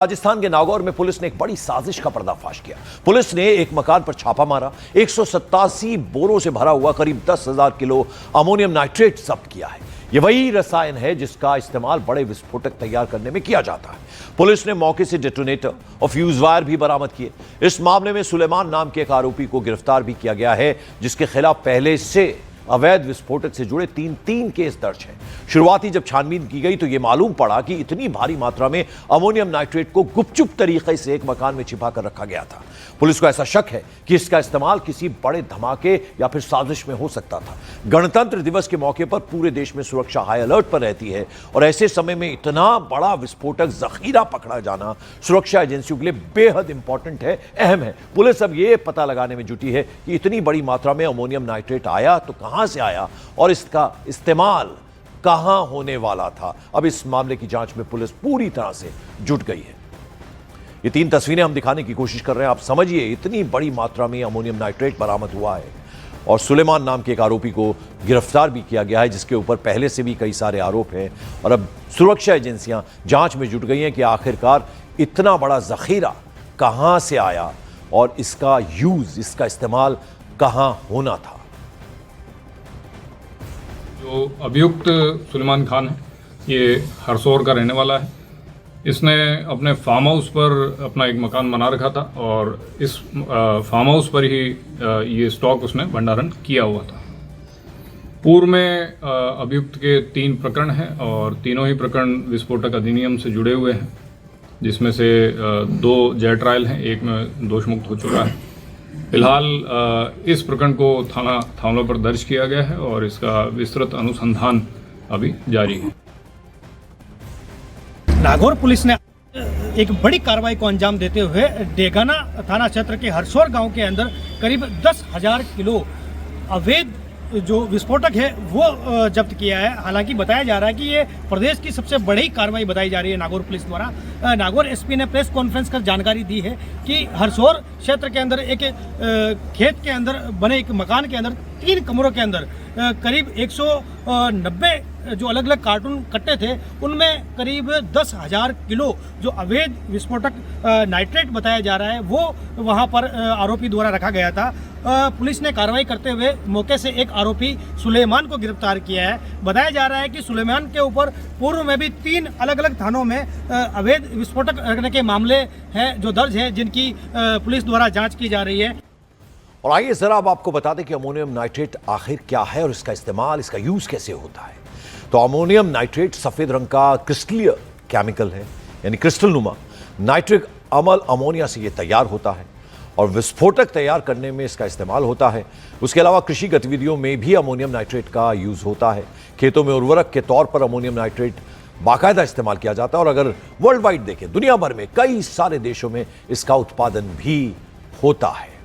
राजस्थान के नागौर में पुलिस ने एक बड़ी साजिश का पर्दाफाश किया। पुलिस ने एक मकान पर छापा मारा, 187 बोरों से भरा हुआ करीब 10,000 किलो अमोनियम नाइट्रेट जब्त किया है। यह वही रसायन है जिसका इस्तेमाल बड़े विस्फोटक तैयार करने में किया जाता है। पुलिस ने मौके से डेटोनेटर और फ्यूज वायर भी बरामद किए। इस मामले में सुलेमान नाम के एक आरोपी को गिरफ्तार भी किया गया है, जिसके खिलाफ पहले से अवैध विस्फोटक से जुड़े तीन केस दर्ज हैं। शुरुआती जब छानबीन की गई तो यह मालूम पड़ा कि इतनी भारी मात्रा में अमोनियम नाइट्रेट को गुपचुप तरीके से एक मकान में छिपा कर रखा गया था। पुलिस को ऐसा शक है कि इसका इस्तेमाल किसी बड़े धमाके या फिर साजिश में हो सकता था। गणतंत्र दिवस के मौके पर पूरे देश में सुरक्षा हाई अलर्ट पर रहती है और ऐसे समय में इतना बड़ा विस्फोटक जखीरा पकड़ा जाना सुरक्षा एजेंसियों के लिए बेहद इंपॉर्टेंट है, अहम है। पुलिस अब यह पता लगाने में जुटी है कि इतनी बड़ी मात्रा में अमोनियम नाइट्रेट आया तो कहां से आया और इसका इस्तेमाल कहां होने वाला था। अब इस मामले की जांच में पुलिस पूरी तरह से जुट गई है। ये 3 तस्वीरें हम दिखाने की कोशिश कर रहे हैं। आप समझिए, इतनी बड़ी मात्रा में अमोनियम नाइट्रेट बरामद हुआ है और सुलेमान नाम के एक आरोपी को गिरफ्तार भी किया गया है, जिसके ऊपर पहले से भी कई सारे आरोप हैं। और अब सुरक्षा एजेंसियां जांच में जुट गई हैं कि आखिरकार इतना बड़ा जखीरा कहां से आया और इसका यूज, इसका इस्तेमाल कहां होना था। जो अभियुक्त सुलेमान खान है, ये हरसौर का रहने वाला है। इसने अपने फार्म हाउस पर अपना एक मकान बना रखा था और इस फार्म हाउस पर ही ये स्टॉक उसने भंडारण किया हुआ था। पूर्व में अभियुक्त के 3 प्रकरण हैं और तीनों ही प्रकरण विस्फोटक अधिनियम से जुड़े हुए हैं, जिसमें से 2 जेल ट्रायल हैं, एक में दोषमुक्त हो चुका है। फिलहाल इस प्रकरण को थानों पर दर्ज किया गया है और इसका विस्तृत अनुसंधान अभी जारी है। नागौर पुलिस ने एक बड़ी कार्रवाई को अंजाम देते हुए डेगाना थाना क्षेत्र के हरसौर गांव के अंदर करीब 10,000 किलो अवैध जो विस्फोटक है वो जब्त किया है। हालांकि बताया जा रहा है कि ये प्रदेश की सबसे बड़ी कार्रवाई बताई जा रही है नागौर पुलिस द्वारा। नागौर एसपी ने प्रेस कॉन्फ्रेंस कर जानकारी दी है कि हरसौर क्षेत्र के अंदर एक खेत के अंदर बने एक मकान के अंदर 3 कमरों के अंदर करीब 190 जो अलग अलग कार्टून कट्टे थे, उनमें करीब 10,000 किलो जो अवैध विस्फोटक नाइट्रेट बताया जा रहा है वो वहां पर आरोपी द्वारा रखा गया था। पुलिस ने कार्रवाई करते हुए मौके से एक आरोपी सुलेमान को गिरफ्तार किया है। बताया जा रहा है कि सुलेमान के ऊपर पूर्व में भी 3 अलग अलग थानों में अवैध विस्फोटक रखने के मामले हैं जो दर्ज हैं, जिनकी पुलिस द्वारा जांच की जा रही है। और आइए जरा अब आपको बता दें कि अमोनियम नाइट्रेट आखिर क्या है और इसका इस्तेमाल, इसका यूज कैसे होता है। तो अमोनियम नाइट्रेट सफेद रंग का क्रिस्टलीय केमिकल है, यानी क्रिस्टल नुमा नाइट्रिक अमल अमोनिया से यह तैयार होता है और विस्फोटक तैयार करने में इसका इस्तेमाल होता है। उसके अलावा कृषि गतिविधियों में भी अमोनियम नाइट्रेट का यूज होता है। खेतों में उर्वरक के तौर पर अमोनियम नाइट्रेट बाकायदा इस्तेमाल किया जाता है और अगर वर्ल्ड वाइड देखें, दुनिया भर में कई सारे देशों में इसका उत्पादन भी होता है।